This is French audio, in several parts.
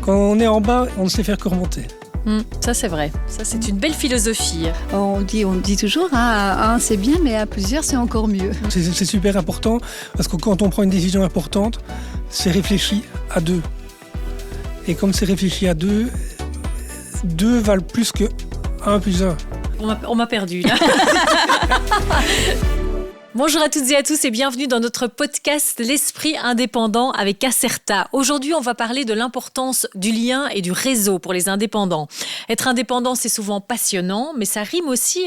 Quand on est en bas, on ne sait faire que remonter. Ça c'est vrai, ça c'est une belle philosophie. On dit toujours, à un c'est bien, mais à plusieurs c'est encore mieux. C'est super important parce que quand on prend une décision importante, c'est réfléchi à deux. Et comme c'est réfléchi à deux, deux valent plus que 1 plus 1. On m'a perdu là. Bonjour à toutes et à tous et bienvenue dans notre podcast L'Esprit Indépendant avec Acerta. Aujourd'hui, on va parler de l'importance du lien et du réseau pour les indépendants. Être indépendant, c'est souvent passionnant, mais ça rime aussi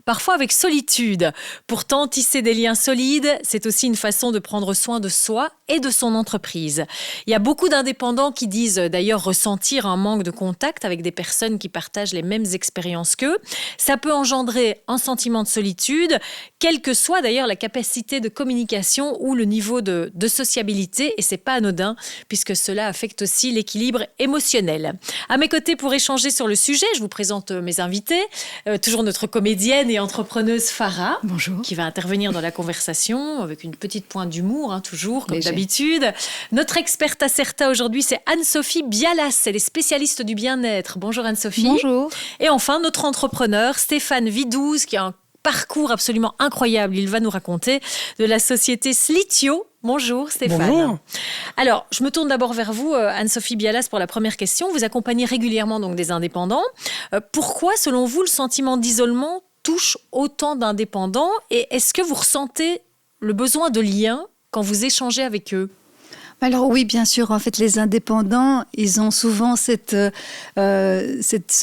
parfois avec solitude. Pourtant, tisser des liens solides, c'est aussi une façon de prendre soin de soi et de son entreprise. Il y a beaucoup d'indépendants qui disent d'ailleurs ressentir un manque de contact avec des personnes qui partagent les mêmes expériences qu'eux. Ça peut engendrer un sentiment de solitude, quelle que soit d'ailleurs la capacité de communication ou le niveau de sociabilité, et c'est pas anodin puisque cela affecte aussi l'équilibre émotionnel. À mes côtés pour échanger sur le sujet, je vous présente mes invités, toujours notre comédienne et entrepreneuse Farah. Bonjour. Qui va intervenir dans la conversation avec une petite pointe d'humour, toujours comme d'habitude. Notre experte Acerta aujourd'hui, c'est Anne-Sophie Bialas, elle est spécialiste du bien-être. Bonjour Anne-Sophie. Bonjour. Et enfin notre entrepreneur Stéphane Vidouze qui a un parcours absolument incroyable, il va nous raconter, de la société Slitio. Bonjour Stéphane. Bonjour. Alors, je me tourne d'abord vers vous, Anne-Sophie Bialas, pour la première question. Vous accompagnez régulièrement donc des indépendants. Pourquoi, selon vous, le sentiment d'isolement touche autant d'indépendants et est-ce que vous ressentez le besoin de lien quand vous échangez avec eux ? Alors oui, bien sûr. En fait, les indépendants, ils ont souvent ce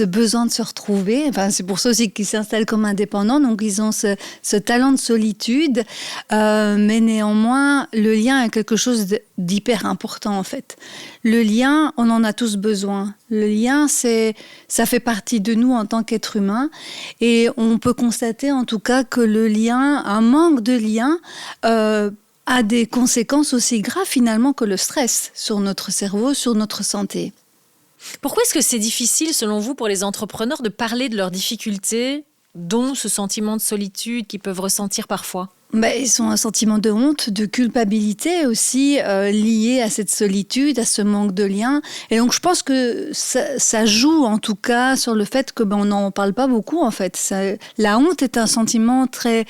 besoin de se retrouver. Enfin, c'est pour ça aussi qu'ils s'installent comme indépendants. Donc, ils ont ce talent de solitude. Mais néanmoins, le lien est quelque chose d'hyper important, en fait. Le lien, on en a tous besoin. Le lien, ça fait partie de nous en tant qu'être humain. Et on peut constater, en tout cas, que le lien, un manque de lien, a des conséquences aussi graves finalement que le stress sur notre cerveau, sur notre santé. Pourquoi est-ce que c'est difficile, selon vous, pour les entrepreneurs de parler de leurs difficultés, dont ce sentiment de solitude qu'ils peuvent ressentir parfois ? Ils ont un sentiment de honte, de culpabilité aussi lié à cette solitude, à ce manque de lien. Et donc je pense que ça joue en tout cas sur le fait que on n'en parle pas beaucoup en fait. La honte est un sentiment très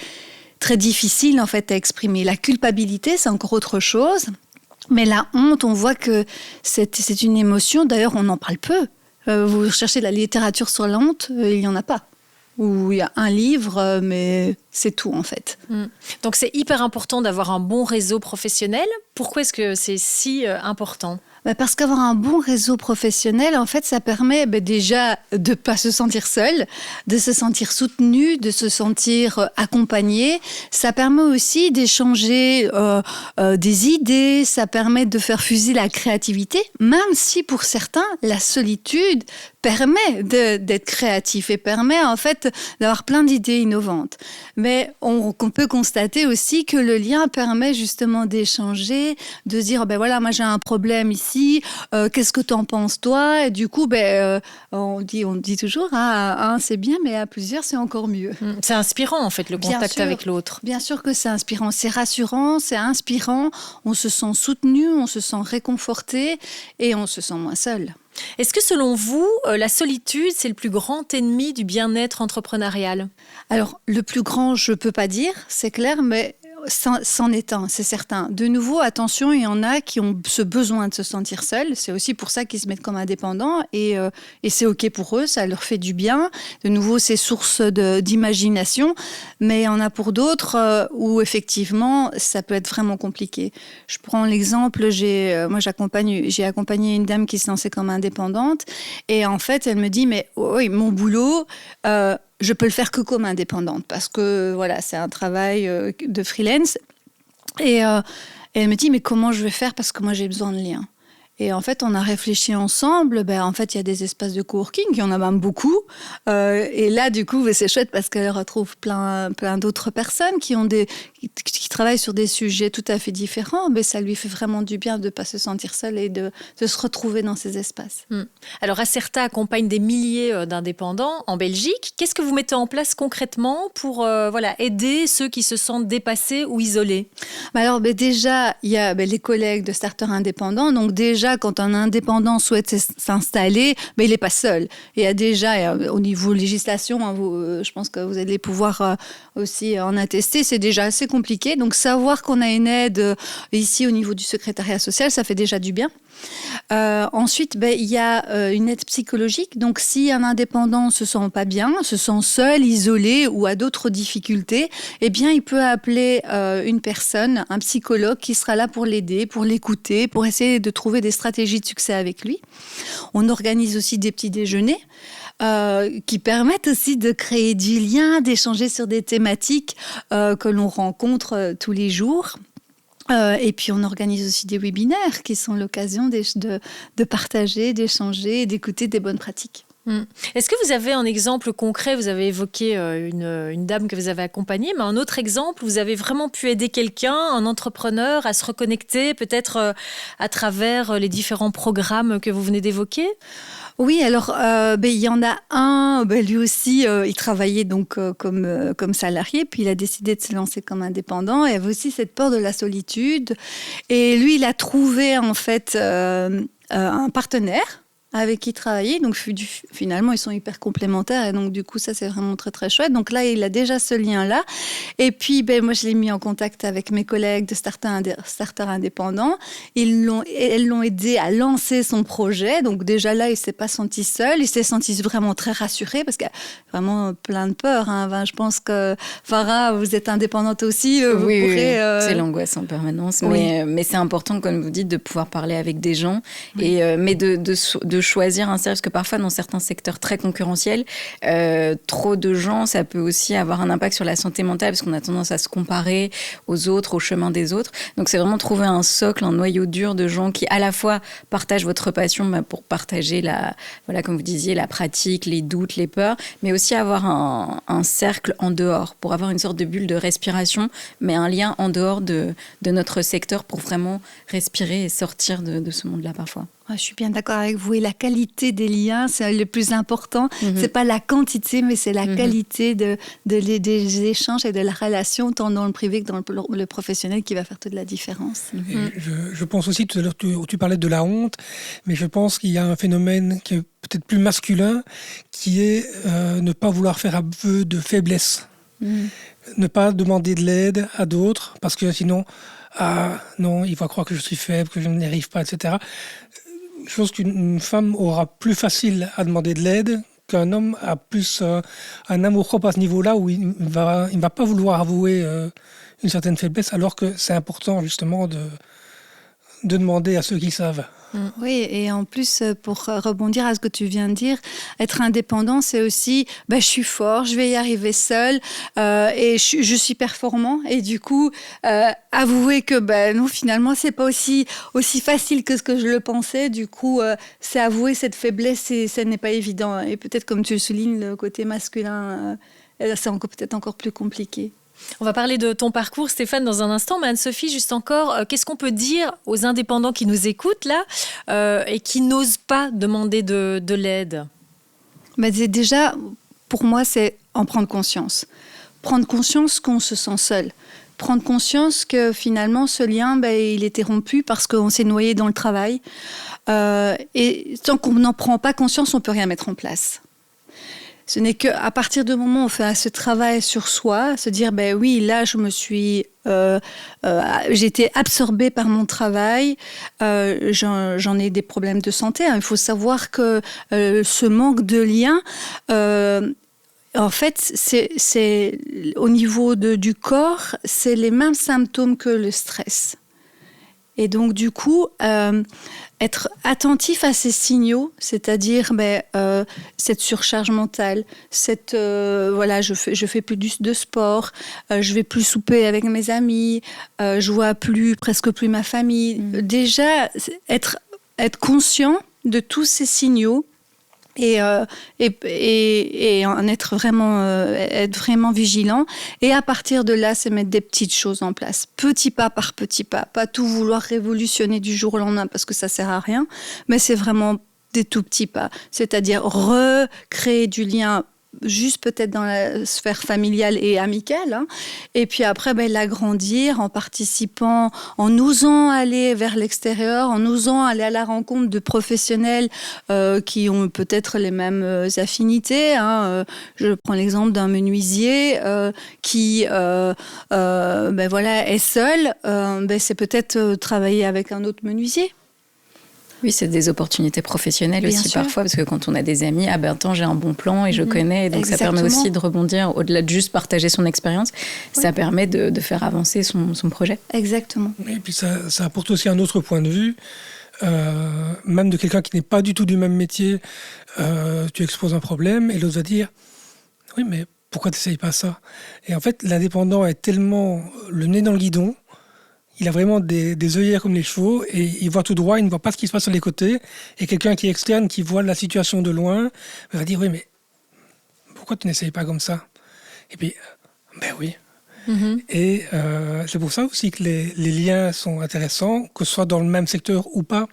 difficile en fait à exprimer. La culpabilité, c'est encore autre chose. Mais la honte, on voit que c'est une émotion. D'ailleurs, on en parle peu. Vous cherchez la littérature sur la honte, il n'y en a pas. Ou il y a un livre, mais c'est tout en fait. Donc c'est hyper important d'avoir un bon réseau professionnel. Pourquoi est-ce que c'est si important ? Parce qu'avoir un bon réseau professionnel, en fait, ça permet déjà de ne pas se sentir seul, de se sentir soutenu, de se sentir accompagné. Ça permet aussi d'échanger des idées, ça permet de faire fuser la créativité, même si pour certains, la solitude permet d'être créatif et permet en fait d'avoir plein d'idées innovantes. Mais on peut constater aussi que le lien permet justement d'échanger, de se dire voilà, moi j'ai un problème ici, qu'est-ce que t'en penses toi ? Et du coup on dit toujours à un c'est bien, mais à plusieurs c'est encore mieux. C'est inspirant en fait le contact avec l'autre. Bien sûr que c'est inspirant, c'est rassurant, c'est inspirant, on se sent soutenu, on se sent réconforté et on se sent moins seul. Est-ce que selon vous, la solitude, c'est le plus grand ennemi du bien-être entrepreneurial ? Alors, le plus grand, je ne peux pas dire, c'est clair, mais c'en est un, c'est certain. De nouveau, attention, il y en a qui ont ce besoin de se sentir seuls. C'est aussi pour ça qu'ils se mettent comme indépendants et c'est OK pour eux, ça leur fait du bien. De nouveau, c'est source d'imagination, mais il y en a pour d'autres où effectivement, ça peut être vraiment compliqué. Je prends l'exemple, j'ai accompagné une dame qui se lançait comme indépendante et en fait, elle me dit, mais oui, mon boulot... je peux le faire que comme indépendante parce que voilà, c'est un travail de freelance. Et elle me dit, mais comment je vais faire parce que moi, j'ai besoin de liens. Et en fait, on a réfléchi ensemble. En fait, il y a des espaces de coworking, il y en a même beaucoup. Et là, du coup, c'est chouette parce qu'elle retrouve plein d'autres personnes qui travaille sur des sujets tout à fait différents, mais ça lui fait vraiment du bien de ne pas se sentir seul et de se retrouver dans ces espaces. Alors, Acerta accompagne des milliers d'indépendants en Belgique. Qu'est-ce que vous mettez en place concrètement pour aider ceux qui se sentent dépassés ou isolés ? Alors, déjà, il y a les collègues de Starter Indépendants. Donc déjà, quand un indépendant souhaite s'installer, il n'est pas seul. Il y a déjà, au niveau législation, je pense que vous allez pouvoir aussi en attester, c'est déjà assez compliqué. Donc savoir qu'on a une aide ici au niveau du secrétariat social, ça fait déjà du bien. Ensuite, il y a une aide psychologique. Donc, si un indépendant se sent pas bien, se sent seul, isolé ou a d'autres difficultés, il peut appeler une personne, un psychologue qui sera là pour l'aider, pour l'écouter, pour essayer de trouver des stratégies de succès avec lui. On organise aussi des petits déjeuners qui permettent aussi de créer du lien, d'échanger sur des thématiques que l'on rencontre tous les jours. Et puis, on organise aussi des webinaires qui sont l'occasion de partager, d'échanger et d'écouter des bonnes pratiques. Est-ce que vous avez un exemple concret ? Vous avez évoqué une dame que vous avez accompagnée, mais un autre exemple, vous avez vraiment pu aider quelqu'un, un entrepreneur, à se reconnecter peut-être à travers les différents programmes que vous venez d'évoquer ? Oui, alors il y en a un, lui aussi, il travaillait donc comme salarié, puis il a décidé de se lancer comme indépendant. Il avait aussi cette peur de la solitude. Et lui, il a trouvé en fait un partenaire avec qui travailler. Donc finalement, ils sont hyper complémentaires et donc du coup, ça c'est vraiment très très chouette. Donc là, il a déjà ce lien-là. Et puis, moi, je l'ai mis en contact avec mes collègues de Starter Indépendants. Elles l'ont aidé à lancer son projet. Donc déjà là, il s'est pas senti seul. Il s'est senti vraiment très rassuré parce qu'il y a vraiment plein de peur. Je pense que Farah, vous êtes indépendante aussi. Oui, c'est l'angoisse en permanence. Oui. Mais c'est important, comme vous dites, de pouvoir parler avec des gens, mais de choisir un service, parce que parfois dans certains secteurs très concurrentiels, trop de gens, ça peut aussi avoir un impact sur la santé mentale parce qu'on a tendance à se comparer aux autres, au chemin des autres. Donc c'est vraiment trouver un socle, un noyau dur de gens qui à la fois partagent votre passion pour partager comme vous disiez, la pratique, les doutes, les peurs, mais aussi avoir un cercle en dehors pour avoir une sorte de bulle de respiration, mais un lien en dehors de notre secteur pour vraiment respirer et sortir de ce monde-là parfois. Je suis bien d'accord avec vous. Et la qualité des liens, c'est le plus important. C'est pas la quantité, mais c'est la qualité des échanges et de la relation, tant dans le privé que dans le professionnel, qui va faire toute la différence. Je pense aussi, tout à l'heure, tu parlais de la honte, mais je pense qu'il y a un phénomène qui est peut-être plus masculin, qui est ne pas vouloir faire aveu de faiblesse. Ne pas demander de l'aide à d'autres, parce que sinon, non, il va croire que je suis faible, que je n'y arrive pas, etc. Chose qu'une femme aura plus facile à demander de l'aide qu'un homme a plus un amour-propre à ce niveau-là où il ne va pas vouloir avouer une certaine faiblesse, alors que c'est important justement de demander à ceux qui savent. Oui, et en plus, pour rebondir à ce que tu viens de dire, être indépendant, c'est aussi, je suis fort, je vais y arriver seul, et je suis performant. Et du coup, avouer que non, finalement, c'est pas aussi facile que ce que je le pensais. Du coup, c'est avouer cette faiblesse et ça n'est pas évident. Et peut-être, comme tu le soulignes, le côté masculin, c'est peut-être encore plus compliqué. On va parler de ton parcours, Stéphane, dans un instant. Mais Anne-Sophie, juste encore, qu'est-ce qu'on peut dire aux indépendants qui nous écoutent là et qui n'osent pas demander de l'aide ? Déjà, pour moi, c'est en prendre conscience. Prendre conscience qu'on se sent seul. Prendre conscience que finalement, ce lien, il était rompu parce qu'on s'est noyé dans le travail. Et tant qu'on n'en prend pas conscience, on ne peut rien mettre en place. Ce n'est qu'à partir du moment où on fait ce travail sur soi, se dire, oui, là, je me suis... j'ai été absorbée par mon travail, j'en ai des problèmes de santé. Il faut savoir que ce manque de lien... en fait, c'est au niveau du corps, c'est les mêmes symptômes que le stress. Et donc, du coup, être attentif à ces signaux, c'est-à-dire cette surcharge mentale, je fais plus de sport, je vais plus souper avec mes amis, je vois presque plus ma famille. Déjà, être conscient de tous ces signaux et en être vraiment vigilant. Et à partir de là, c'est mettre des petites choses en place, petit pas par petit pas, pas tout vouloir révolutionner du jour au lendemain parce que ça sert à rien, mais c'est vraiment des tout petits pas, c'est-à-dire recréer du lien juste peut-être dans la sphère familiale et amicale, hein. Et puis après, l'agrandir en participant, en osant aller vers l'extérieur, en osant aller à la rencontre de professionnels qui ont peut-être les mêmes affinités, hein. Je prends l'exemple d'un menuisier qui est seul, c'est peut-être travailler avec un autre menuisier. Oui, c'est des opportunités professionnelles Bien aussi sûr. Parfois, parce que quand on a des amis, attends, j'ai un bon plan et je connais, et donc Exactement. ça permet aussi de rebondir, au-delà de juste partager son expérience, ça permet de faire avancer son projet. Exactement. Et puis ça apporte aussi un autre point de vue, même de quelqu'un qui n'est pas du tout du même métier. Tu exposes un problème et l'autre va dire « Oui, mais pourquoi tu n'essayes pas ça ?» Et en fait, l'indépendant est tellement le nez dans le guidon. Il a vraiment des œillères comme les chevaux et il voit tout droit, il ne voit pas ce qui se passe sur les côtés. Et quelqu'un qui est externe, qui voit la situation de loin, va dire « Oui, mais pourquoi tu n'essayes pas comme ça ?» Et puis, oui. Et c'est pour ça aussi que les liens sont intéressants, que ce soit dans le même secteur ou pas.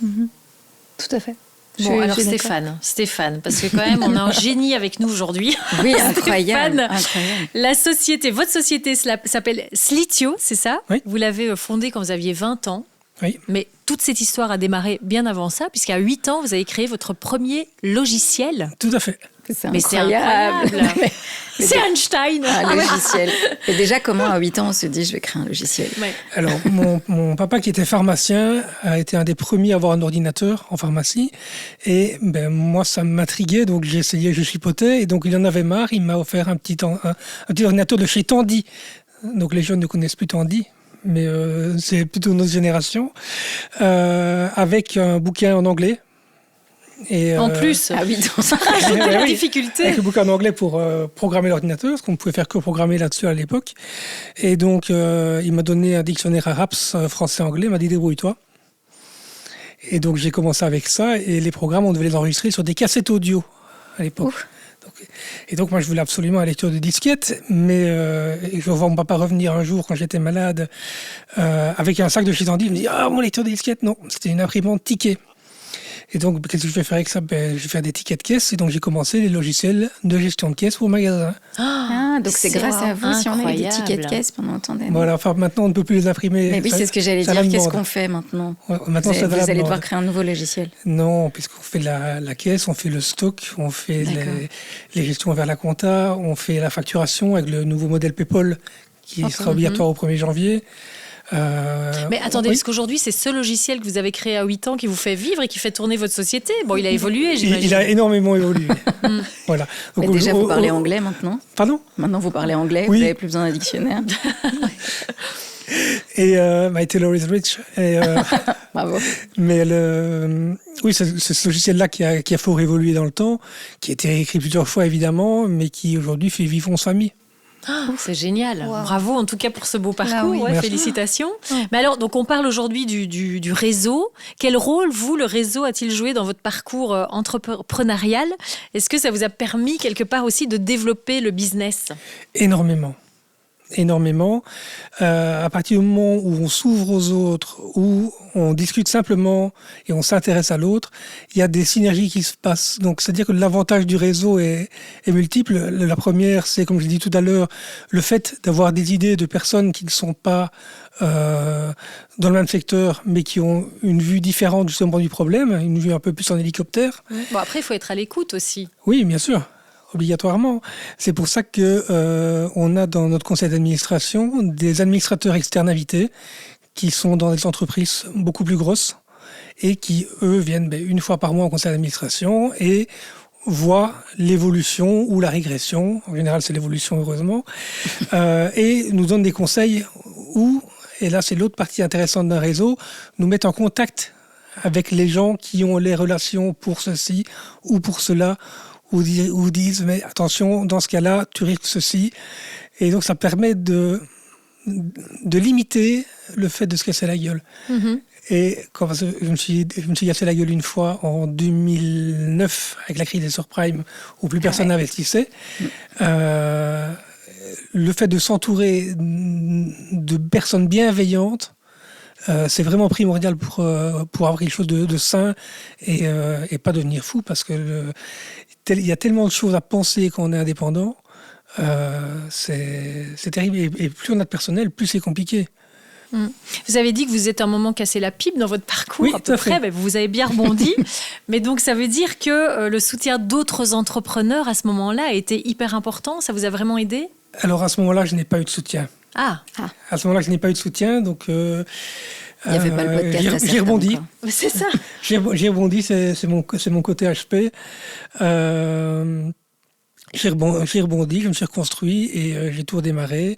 Tout à fait. Bon, alors Je suis Stéphane, parce que quand même, on a un génie avec nous aujourd'hui. Oui, incroyable. Votre société s'appelle Slitio, c'est ça ? Oui. Vous l'avez fondée quand vous aviez 20 ans. Oui. Mais toute cette histoire a démarré bien avant ça, puisqu'à 8 ans, vous avez créé votre premier logiciel. Tout à fait. C'est Mais c'est incroyable. incroyable. Mais C'est Einstein. un logiciel. Et déjà, comment à 8 ans on se dit je vais créer un logiciel? Ouais. Alors, mon papa, qui était pharmacien, a été un des premiers à avoir un ordinateur en pharmacie. Et moi, ça m'intriguait, donc j'ai essayé, je chipotais. Et donc, il en avait marre. Il m'a offert un petit ordinateur de chez Tandy. Donc, les jeunes ne connaissent plus Tandy, mais c'est plutôt notre génération. Avec un bouquin en anglais. Et, En plus, À 8 ans. ça rajoute de la oui. difficulté. Avec le bouquin en anglais pour programmer l'ordinateur, parce qu'on ne pouvait faire que programmer là-dessus à l'époque. Et donc, il m'a donné un dictionnaire arabe, français-anglais, il m'a dit débrouille-toi. Et donc, j'ai commencé avec ça, et les programmes, on devait les enregistrer sur des cassettes audio à l'époque. Et donc, moi, je voulais absolument un lecteur de disquette, mais je vois mon papa revenir un jour quand j'étais malade avec un sac de chez Tandy. Il me dit « Ah, mon lecteur de disquette !» Non, c'était une imprimante ticket. Et donc, qu'est-ce que je vais faire avec ça? Je vais faire des tickets de caisse. Et donc, j'ai commencé les logiciels de gestion de caisse pour magasins. Donc c'est grâce à vous si on a eu des incroyable. tickets de caisse pendant tant d'années. Voilà, enfin, maintenant, on ne peut plus les imprimer. Mais oui, c'est ce que j'allais ça dire. Qu'est-ce demande. qu'on fait maintenant? Ouais, maintenant, Vous ça allez demande. devoir créer un nouveau logiciel. Non, puisqu'on fait la caisse, on fait le stock, on fait les gestions vers la compta, on fait la facturation avec le nouveau modèle PayPal qui sera obligatoire au 1er janvier. Mais attendez, oui. parce qu'aujourd'hui, c'est ce logiciel que vous avez créé à 8 ans qui vous fait vivre et qui fait tourner votre société. Bon, il a évolué, j'imagine. Il a énormément évolué. Voilà. Mais déjà, vous parlez anglais maintenant. Pardon? Maintenant, vous parlez anglais, Oui. vous n'avez plus besoin d'un dictionnaire. Et My Taylor is Rich. Et, Bravo. mais oui, c'est ce logiciel-là qui a fort évolué dans le temps, qui a été réécrit plusieurs fois évidemment, mais qui aujourd'hui fait vivre en famille. C'est génial. Wow. Bravo en tout cas pour ce beau parcours. oui. Ouais, Merci. félicitations. Mais alors, donc on parle aujourd'hui du réseau. Quel rôle, vous, le réseau, a-t-il joué dans votre parcours entrepreneurial? Est-ce que ça vous a permis quelque part aussi de développer le business? Énormément. À partir du moment où on s'ouvre aux autres, où on discute simplement et on s'intéresse à l'autre, il y a des synergies qui se passent. Donc, c'est-à-dire que l'avantage du réseau est multiple. La première, c'est, comme je l'ai dit tout à l'heure, le fait d'avoir des idées de personnes qui ne sont pas dans le même secteur, mais qui ont une vue différente justement du problème, une vue un peu plus en hélicoptère. Bon, après, il faut être à l'écoute aussi. Oui, bien sûr. Obligatoirement. C'est pour ça que on a dans notre conseil d'administration des administrateurs externes invités qui sont dans des entreprises beaucoup plus grosses et qui, eux, viennent une fois par mois au conseil d'administration et voient l'évolution ou la régression. En général, c'est l'évolution, heureusement. Et nous donnent des conseils où, et là, c'est l'autre partie intéressante d'un réseau, nous mettent en contact avec les gens qui ont les relations pour ceci ou pour cela, ou disent, mais attention, dans ce cas-là, tu risques ceci. Et donc, ça permet de limiter le fait de se casser la gueule. Et quand je me suis cassé la gueule une fois en 2009 avec la crise des subprimes où plus personne n'investissait, le fait de s'entourer de personnes bienveillantes, c'est vraiment primordial pour avoir quelque chose de sain et pas devenir fou, parce que il y a tellement de choses à penser quand on est indépendant, c'est terrible. Et plus on a de personnel, plus c'est compliqué. Vous avez dit que vous êtes un moment cassé la pipe dans votre parcours, oui, à peu près. Mais vous avez bien rebondi. Mais donc, ça veut dire que le soutien d'autres entrepreneurs à ce moment-là a été hyper important. Ça vous a vraiment aidé? Alors, à ce moment-là, je n'ai pas eu de soutien. À ce moment-là, je n'ai pas eu de soutien, donc... il n'y avait pas le podcast. J'ai rebondi. C'est ça. J'ai rebondi, c'est mon côté HP. J'ai rebondi, je me suis reconstruit et j'ai tout redémarré.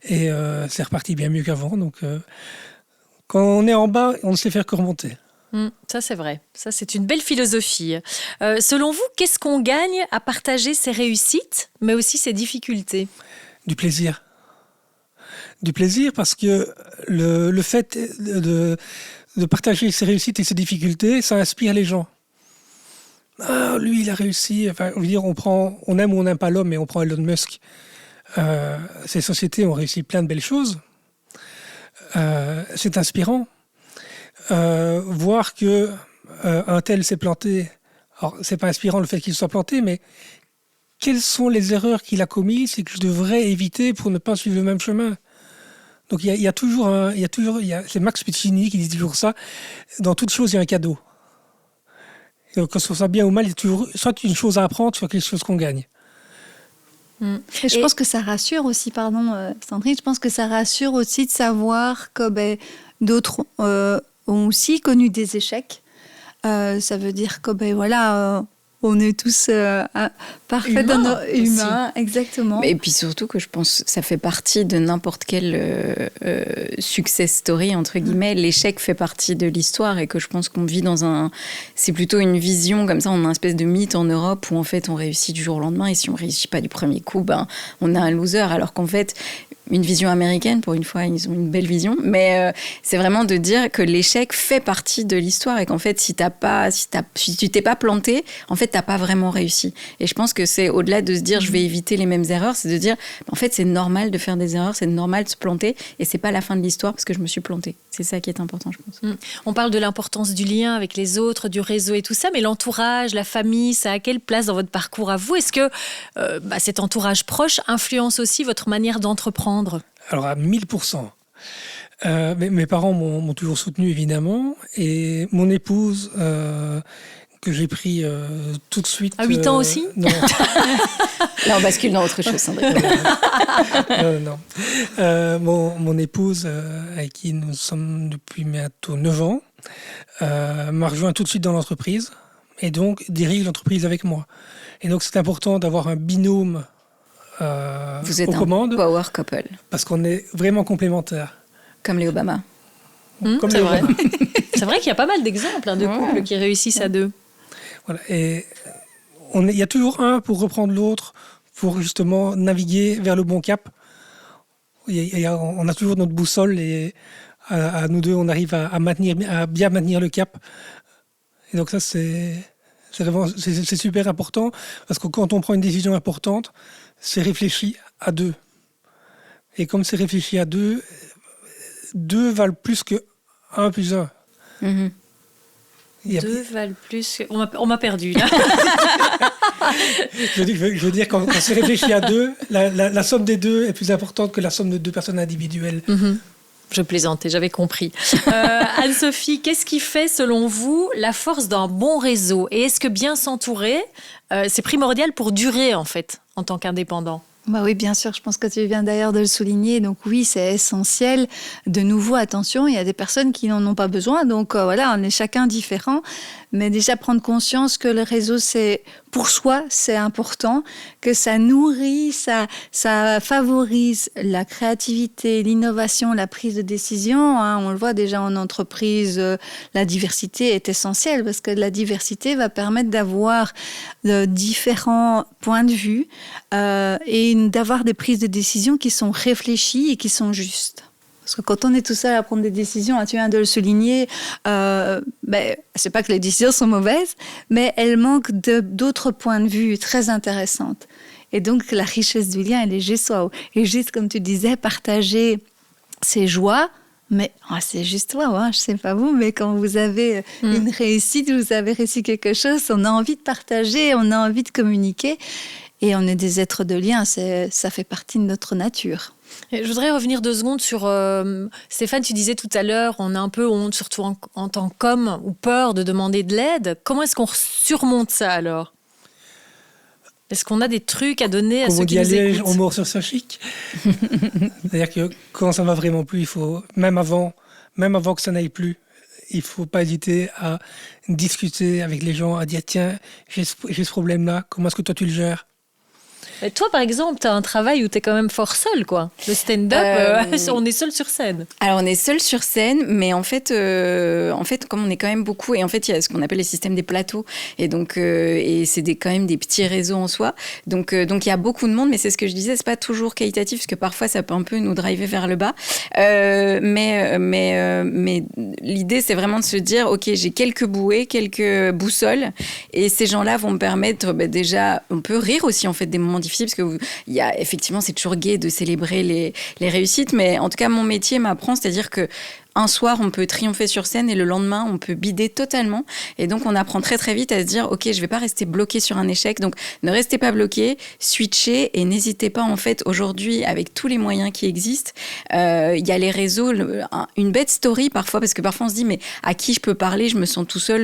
Et c'est reparti bien mieux qu'avant. Donc, quand on est en bas, on ne sait faire que remonter. Ça, c'est vrai. Ça, c'est une belle philosophie. Selon vous, qu'est-ce qu'on gagne à partager ses réussites, mais aussi ses difficultés? Du plaisir. Du plaisir, parce que le fait de partager ses réussites et ses difficultés, ça inspire les gens. Ah, lui, il a réussi. Enfin, je veux dire, on aime ou on n'aime pas l'homme, mais on prend Elon Musk. Ces sociétés ont réussi plein de belles choses. C'est inspirant. Voir que un tel s'est planté. Alors, c'est pas inspirant le fait qu'il soit planté, mais quelles sont les erreurs qu'il a commises et que je devrais éviter pour ne pas suivre le même chemin? Donc, il y a toujours c'est Max Puccini qui dit toujours ça. Dans toute chose, il y a un cadeau. Et que ce soit bien ou mal, il y a toujours soit une chose à apprendre, soit quelque chose qu'on gagne. Et je pense que ça rassure aussi, pardon Sandrine, je pense que ça rassure aussi de savoir que d'autres ont aussi connu des échecs. Ça veut dire que on est tous parfaits dans nos humains, exactement. Et puis surtout que je pense que ça fait partie de n'importe quel success story, entre guillemets. L'échec fait partie de l'histoire et que je pense qu'on vit c'est plutôt une vision comme ça, on a une espèce de mythe en Europe où en fait on réussit du jour au lendemain et si on réussit pas du premier coup, on est un loser, alors qu'en fait... Une vision américaine, pour une fois, ils ont une belle vision. Mais c'est vraiment de dire que l'échec fait partie de l'histoire et qu'en fait, si tu t'es pas planté, en fait, t'as pas vraiment réussi. Et je pense que c'est au-delà de se dire je vais éviter les mêmes erreurs, c'est de dire en fait, c'est normal de faire des erreurs, c'est normal de se planter et c'est pas la fin de l'histoire parce que je me suis plantée. C'est ça qui est important, je pense. On parle de l'importance du lien avec les autres, du réseau et tout ça, mais l'entourage, la famille, ça a quelle place dans votre parcours à vous? Est-ce que cet entourage proche influence aussi votre manière d'entreprendre? Alors à 1000%. Mes parents m'ont toujours soutenu, évidemment. Et mon épouse, que j'ai pris tout de suite... À 8 ans aussi? Non. Là, on bascule dans autre chose, Sandrine. Non. Mon épouse, avec qui nous sommes depuis bientôt 9 ans, m'a rejoint tout de suite dans l'entreprise. Et donc, dirige l'entreprise avec moi. Et donc, c'est important d'avoir un binôme vous êtes aux commandes, power couple. Parce qu'on est vraiment complémentaires. Comme les Obama. C'est vrai. C'est vrai qu'il y a pas mal d'exemples de couples qui réussissent à deux. Voilà. Et il y a toujours un pour reprendre l'autre, pour justement naviguer vers le bon cap. On a toujours notre boussole et à nous deux, on arrive à bien maintenir le cap. Et donc ça, c'est super important parce que quand on prend une décision importante, c'est réfléchi à deux. Et comme c'est réfléchi à deux, deux valent plus que 1 plus 1. Mm-hmm. Deux valent plus que... On m'a perdu, là. je veux dire, quand c'est réfléchi à deux, la somme des deux est plus importante que la somme de deux personnes individuelles. Mm-hmm. Je plaisantais, j'avais compris. Anne-Sophie, qu'est-ce qui fait, selon vous, la force d'un bon réseau? Et est-ce que bien s'entourer, c'est primordial pour durer, en fait, en tant qu'indépendant? Oui, bien sûr, je pense que tu viens d'ailleurs de le souligner. Donc oui, c'est essentiel. De nouveau, attention, il y a des personnes qui n'en ont pas besoin. Donc on est chacun différent. Mais déjà prendre conscience que le réseau, pour soi, c'est important, que ça nourrit, ça favorise la créativité, l'innovation, la prise de décision. On le voit déjà en entreprise, la diversité est essentielle parce que la diversité va permettre d'avoir différents points de vue et d'avoir des prises de décision qui sont réfléchies et qui sont justes. Parce que quand on est tout seul à prendre des décisions, tu viens de le souligner, c'est pas que les décisions sont mauvaises, mais elles manquent d'autres points de vue très intéressants. Et donc, la richesse du lien, elle est juste, waouh. Et juste, comme tu disais, partager ses joies, mais c'est juste waouh, je sais pas vous, mais quand vous avez une réussite, vous avez réussi quelque chose, on a envie de partager, on a envie de communiquer. Et on est des êtres de lien, ça fait partie de notre nature. Je voudrais revenir 2 secondes sur... Stéphane, tu disais tout à l'heure, on a un peu honte, surtout en tant qu'homme, ou peur de demander de l'aide. Comment est-ce qu'on surmonte ça alors ? Est-ce qu'on a des trucs à donner à ceux qui nous écoutent ? On mord sur sa chic. C'est-à-dire que quand ça ne va vraiment plus, il faut, même avant que ça n'aille plus, il ne faut pas hésiter à discuter avec les gens, à dire tiens, j'ai ce problème-là, comment est-ce que toi tu le gères ? Mais toi, par exemple, tu as un travail où tu es quand même fort seul, quoi. Le stand-up, on est seul sur scène. Alors, on est seul sur scène, mais en fait, comme on est quand même beaucoup, et en fait, il y a ce qu'on appelle les systèmes des plateaux, et donc, et c'est quand même des petits réseaux en soi. Donc, il y a beaucoup de monde, mais c'est ce que je disais, c'est pas toujours qualitatif, parce que parfois, ça peut un peu nous driver vers le bas. Mais l'idée, c'est vraiment de se dire, ok, j'ai quelques bouées, quelques boussoles, et ces gens-là vont me permettre, déjà, on peut rire aussi, en fait, des moments difficile parce que effectivement c'est toujours gai de célébrer les réussites, mais en tout cas mon métier m'apprend, c'est-à-dire que un soir, on peut triompher sur scène et le lendemain, on peut bider totalement. Et donc, on apprend très, très vite à se dire « Ok, je ne vais pas rester bloqué sur un échec. » Donc, ne restez pas bloqué, switchez et n'hésitez pas, en fait, aujourd'hui, avec tous les moyens qui existent, il y a les réseaux, une bête story parfois, parce que parfois, on se dit « Mais à qui je peux parler ? Je me sens tout seul.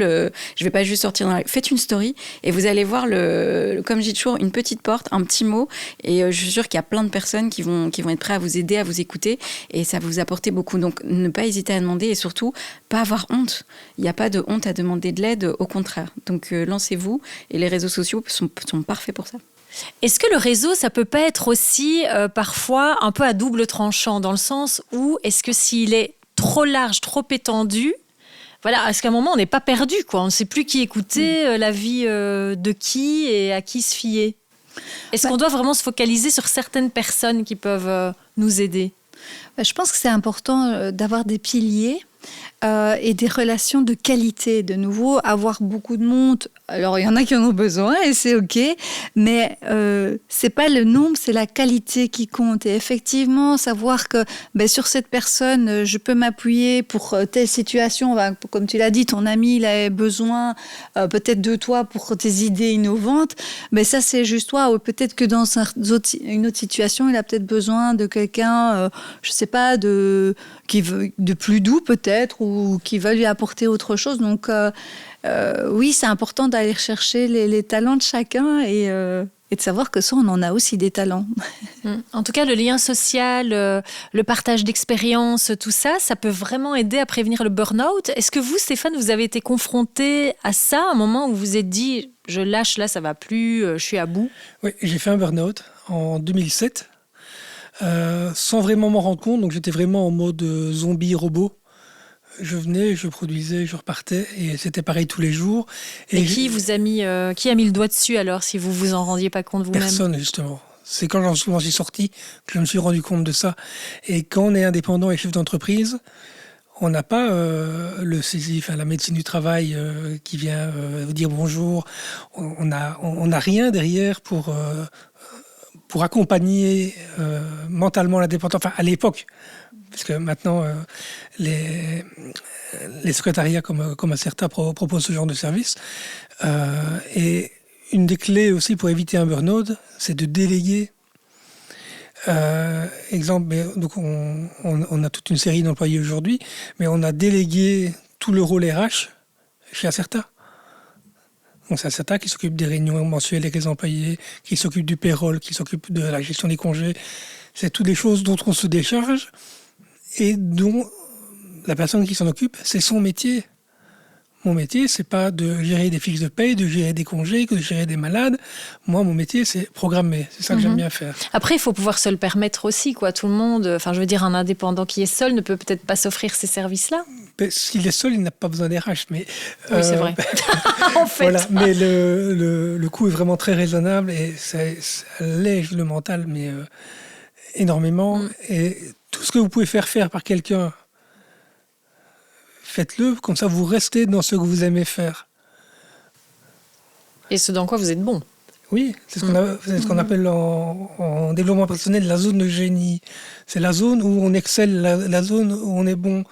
Je ne vais pas juste sortir dans la... » Faites une story et vous allez voir, comme je dis toujours, une petite porte, un petit mot. Et je suis sûre qu'il y a plein de personnes qui vont être prêtes à vous aider, à vous écouter. Et ça va vous apporter beaucoup. Donc, ne pas hésiter à demander et surtout pas avoir honte. Il n'y a pas de honte à demander de l'aide, au contraire. Donc lancez-vous et les réseaux sociaux sont parfaits pour ça. Est-ce que le réseau, ça peut pas être aussi parfois un peu à double tranchant, dans le sens où est-ce que s'il est trop large, trop étendu, voilà, est-ce qu'à un moment on n'est pas perdu, quoi, on ne sait plus qui écouter, la vie de qui et à qui se fier. Est-ce qu'on doit vraiment se focaliser sur certaines personnes qui peuvent nous aider ? Je pense que c'est important d'avoir des piliers et des relations de qualité. De nouveau, avoir beaucoup de monde, alors il y en a qui en ont besoin et c'est OK, mais c'est pas le nombre, c'est la qualité qui compte. Et effectivement, savoir que sur cette personne, je peux m'appuyer pour telle situation. Comme tu l'as dit, ton ami il a besoin peut-être de toi pour tes idées innovantes, mais ça c'est juste toi. Ou peut-être que dans une autre situation, il a peut-être besoin de quelqu'un, je sais pas, de plus doux peut-être, ou qui va lui apporter autre chose. Donc oui, c'est important d'aller chercher les talents de chacun et de savoir que ça, on en a aussi des talents. En tout cas, le lien social, le partage d'expériences, tout ça, ça peut vraiment aider à prévenir le burn-out. Est-ce que vous, Stéphane, vous avez été confronté à ça, à un moment où vous vous êtes dit « je lâche, là, ça va plus, je suis à bout ». Oui, j'ai fait un burn-out en 2007, sans vraiment m'en rendre compte. Donc j'étais vraiment en mode zombie robot. Je venais, je produisais, je repartais et c'était pareil tous les jours. Et qui a mis le doigt dessus alors, si vous vous en rendiez pas compte vous-même ? Personne, justement. C'est quand j'en suis sorti que je me suis rendu compte de ça. Et quand on est indépendant et chef d'entreprise, on n'a pas le CESI, la médecine du travail qui vient vous dire bonjour. On n'a rien derrière pour accompagner mentalement l'indépendant. Enfin, à l'époque. Parce que maintenant, les secrétariats comme Acerta proposent ce genre de service. Et une des clés aussi pour éviter un burn-out, c'est de déléguer. Exemple, donc on a toute une série d'employés aujourd'hui, mais on a délégué tout le rôle RH chez Acerta. Donc c'est Acerta qui s'occupe des réunions mensuelles avec les employés, qui s'occupe du payroll, qui s'occupe de la gestion des congés. C'est toutes des choses dont on se décharge et dont la personne qui s'en occupe, c'est son métier. Mon métier, c'est pas de gérer des fiches de paye, de gérer des congés, de gérer des malades. Moi, mon métier, c'est programmer. C'est ça que j'aime bien faire. Après, il faut pouvoir se le permettre aussi, quoi. Tout le monde, enfin, je veux dire, un indépendant qui est seul ne peut peut-être pas s'offrir ces services-là. S'il est seul, il n'a pas besoin d'RH. Mais, oui, c'est vrai. En fait. Voilà. Mais le coût est vraiment très raisonnable et ça allège le mental, mais énormément. Et tout ce que vous pouvez faire par quelqu'un, faites-le, comme ça vous restez dans ce que vous aimez faire. Et ce dans quoi vous êtes bon. Oui, c'est ce qu'on appelle en développement personnel la zone de génie. C'est la zone où on excelle, la zone où on est bon.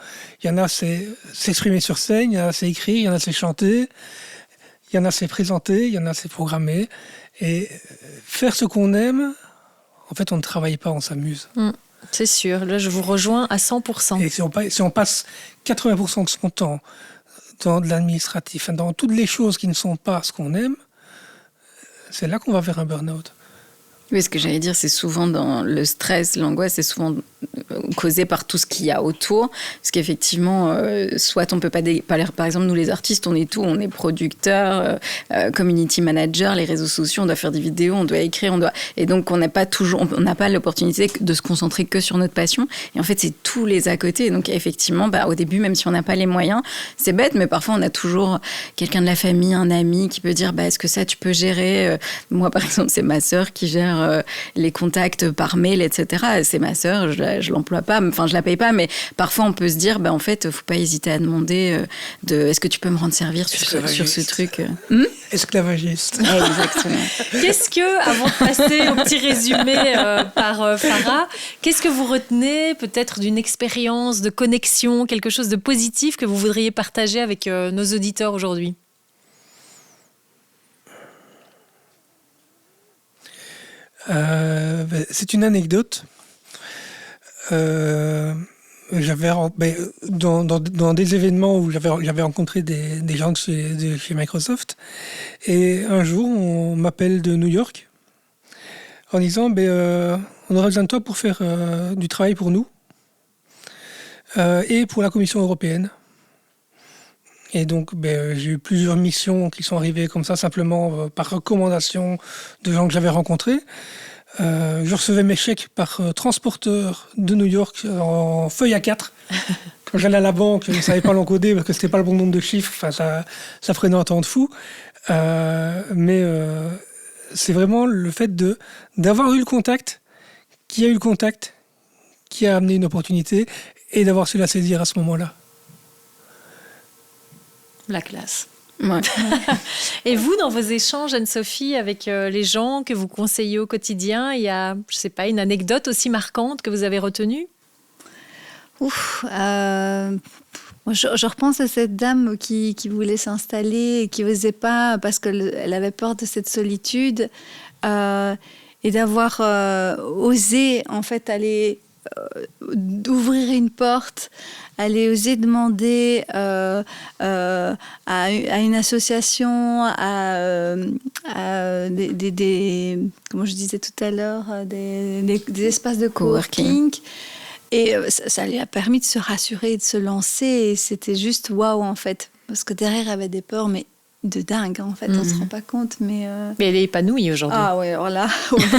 Il y en a, c'est s'exprimer sur scène, il y en a, c'est écrire, il y en a, c'est chanter, il y en a, c'est présenter, il y en a, c'est programmer. Et faire ce qu'on aime, en fait, on ne travaille pas, on s'amuse. C'est sûr, là je vous rejoins à 100%. Et si on passe 80% de son temps dans de l'administratif, dans toutes les choses qui ne sont pas ce qu'on aime, c'est là qu'on va vers un burn-out. Oui, ce que j'allais dire, c'est souvent dans le stress, l'angoisse, c'est souvent causé par tout ce qu'il y a autour. Parce qu'effectivement, soit on peut pas... Par exemple, nous les artistes, on est tout. On est producteurs, community manager, les réseaux sociaux, on doit faire des vidéos, on doit écrire, Et donc, on n'a pas l'opportunité de se concentrer que sur notre passion. Et en fait, c'est tous les à côté. Donc, effectivement, au début, même si on n'a pas les moyens, c'est bête, mais parfois, on a toujours quelqu'un de la famille, un ami qui peut dire est-ce que ça, tu peux gérer Moi, par exemple, c'est ma sœur qui gère les contacts par mail, etc. C'est ma sœur, je l'emploie pas, enfin, je la paye pas, mais parfois, on peut se dire en fait, faut pas hésiter à demander est-ce que tu peux me rendre service sur ce truc Esclavagiste. Exactement. Qu'est-ce que, avant de passer au petit résumé par Farah, qu'est-ce que vous retenez peut-être d'une expérience de connexion, quelque chose de positif que vous voudriez partager avec nos auditeurs aujourd'hui ? C'est une anecdote. J'avais dans des événements où j'avais rencontré des gens de chez Microsoft, et un jour on m'appelle de New York en disant on aurait besoin de toi pour faire du travail pour nous et pour la Commission européenne. Et donc j'ai eu plusieurs missions qui sont arrivées comme ça, simplement par recommandation de gens que j'avais rencontrés. Je recevais mes chèques par transporteur de New York en feuille A4. Quand j'allais à la banque, je ne savais pas l'encoder parce que c'était pas le bon nombre de chiffres. Enfin, ça prenait un temps de fou. Mais c'est vraiment le fait d'avoir eu le contact, qui a eu le contact, qui a amené une opportunité, et d'avoir su la saisir à ce moment-là. La classe. Ouais. Et vous, dans vos échanges, Anne-Sophie, avec les gens que vous conseillez au quotidien, il y a, je sais pas, une anecdote aussi marquante que vous avez retenue ? Je repense à cette dame qui voulait s'installer et qui n'osait pas parce qu'elle avait peur de cette solitude et d'avoir osé en fait aller d'ouvrir une porte, aller oser demander à une association, à des comme je disais tout à l'heure, des espaces de coworking. Et ça lui a permis de se rassurer et de se lancer. Et c'était juste waouh, en fait. Parce que derrière, elle avait des peurs, mais de dingue, en fait. On ne se rend pas compte. Mais elle est épanouie aujourd'hui. Ah ouais, alors là,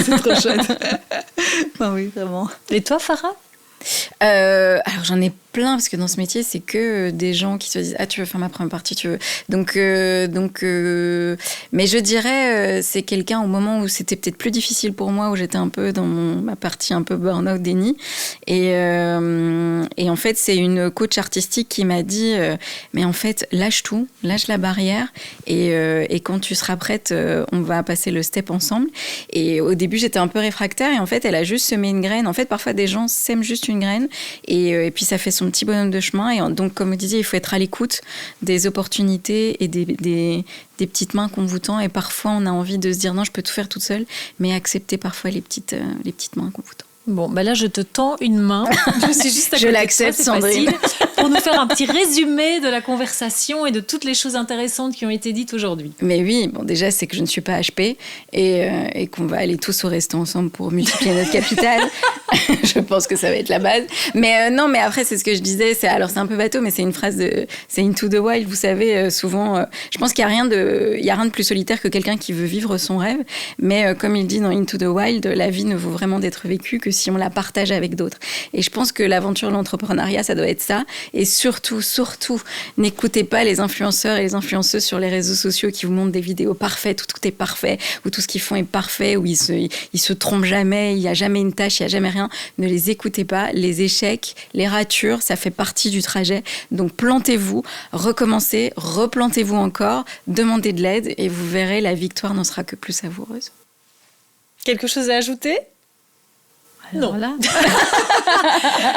c'est trop chouette. Ben oui, vraiment. Et toi, Farah ? Alors j'en ai plein parce que dans ce métier c'est que des gens qui se disent tu veux faire ma première partie, tu veux donc mais je dirais c'est quelqu'un au moment où c'était peut-être plus difficile pour moi, où j'étais un peu dans ma partie un peu burn-out, déni, et en fait c'est une coach artistique qui m'a dit mais en fait lâche tout, lâche la barrière et quand tu seras prête on va passer le step ensemble. Et au début j'étais un peu réfractaire et en fait elle a juste semé une graine. En fait parfois des gens sèment juste une graine et puis ça fait son petit bonhomme de chemin. Et donc, comme vous disiez, il faut être à l'écoute des opportunités et des petites mains qu'on vous tend. Et parfois, on a envie de se dire non, je peux tout faire toute seule, mais accepter parfois les petites mains qu'on vous tend. Bon, là, je te tends une main. Je suis juste à côté je l'accepte, de toi, Sandrine. Pour nous faire un petit résumé de la conversation et de toutes les choses intéressantes qui ont été dites aujourd'hui. Mais oui, bon, déjà, c'est que je ne suis pas HP et qu'on va aller tous au resto ensemble pour multiplier notre capital. Je pense que ça va être la base. Mais non, mais après, c'est ce que je disais. C'est un peu bateau, mais c'est une phrase c'est Into the Wild. Vous savez, souvent, je pense qu'il n'y a rien de plus solitaire que quelqu'un qui veut vivre son rêve. Mais comme il dit dans Into the Wild, la vie ne vaut vraiment d'être vécue que si on la partage avec d'autres. Et je pense que l'aventure de l'entrepreneuriat, ça doit être ça. Et surtout, n'écoutez pas les influenceurs et les influenceuses sur les réseaux sociaux qui vous montrent des vidéos parfaites où tout est parfait, où tout ce qu'ils font est parfait, où ils se trompent jamais, il n'y a jamais une tâche, il n'y a jamais rien. rien. Ne les écoutez pas. Les échecs, les ratures, ça fait partie du trajet. Donc plantez-vous, recommencez, replantez-vous encore, demandez de l'aide et vous verrez, la victoire n'en sera que plus savoureuse. Quelque chose à ajouter ? Alors non. là,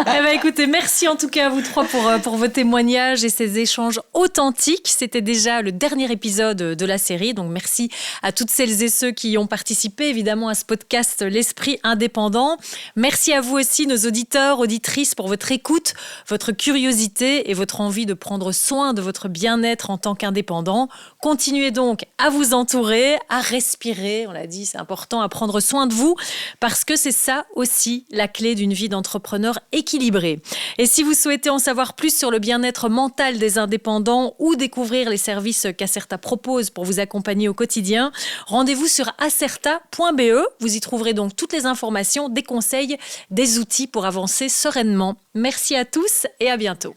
Eh ben, écoutez, merci en tout cas à vous trois pour vos témoignages et ces échanges authentiques. C'était déjà le dernier épisode de la série, donc merci à toutes celles et ceux qui ont participé évidemment à ce podcast L'Esprit Indépendant. Merci à vous aussi, nos auditeurs, auditrices, pour votre écoute, votre curiosité et votre envie de prendre soin de votre bien-être en tant qu'indépendant. Continuez donc à vous entourer, à respirer, on l'a dit, c'est important, à prendre soin de vous, parce que c'est ça aussi la clé d'une vie d'entrepreneur équilibrée. Et si vous souhaitez en savoir plus sur le bien-être mental des indépendants ou découvrir les services qu'Acerta propose pour vous accompagner au quotidien, rendez-vous sur acerta.be. Vous y trouverez donc toutes les informations, des conseils, des outils pour avancer sereinement. Merci à tous et à bientôt.